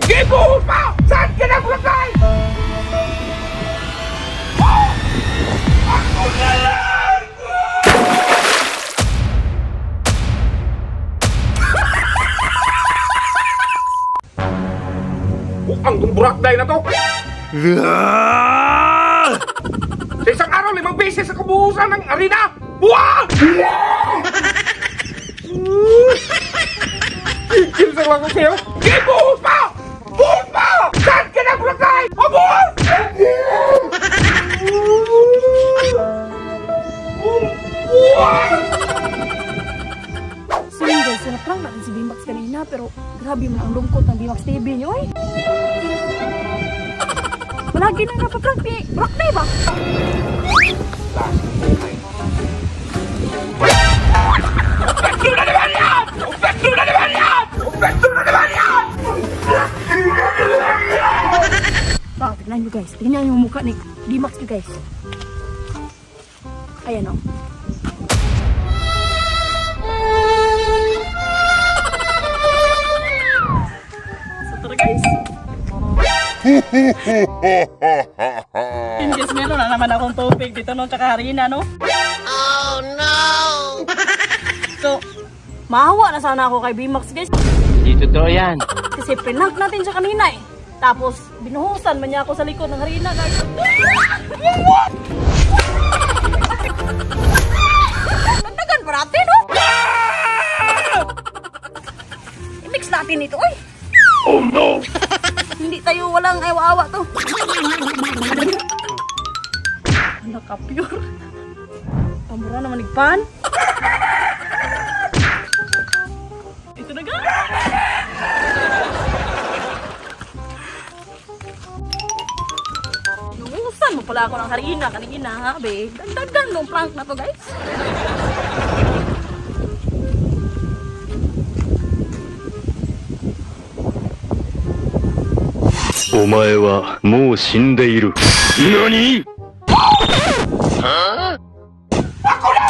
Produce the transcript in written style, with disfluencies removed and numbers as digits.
Gibuhos pa! Saan ka naglagay? Ako na lang! Ang burakday na to! Sa isang araw, 5 beses sa kabuhusan ng arena! Buwag! Kikil sa lang ko sa'yo! Gibuhos pa! Buhos pa! Saan ka naglagay? Mabuhos! So yun guys, sinaprank natin si Bimax kanina pero grabe mo ang lungkot ng Bimax TV nyo eh. Malagi na napaprank ni Brock na ba? Upekto na naman yan! Upekto na naman yan! Upekto na naman yan! Baka, tignan nyo guys. Tignan nyo yung mukha ni Bimax nyo guys. Ayan o. So tara guys. Yun guys, meron na naman akong topic dito no, tsaka harina no. Oh no! So, maawa na sana ako kay Bimax guys. Hindi totoo yan. Kasi prank natin siya kanina eh. Tapos, binuhusan man niya ako sa likod ng harina guys. Nagdagan pa natin no? I-mix natin ito eh. Oh no! Hindi tayo walang awa-awa to. Anak ka pure. Pamura naman nigpan. Ito na guys. Nungusan mo pala ako ng harina kanina ha be. Dagdagan nung prank na to guys. お前はもう死んでいる。何？Ako na!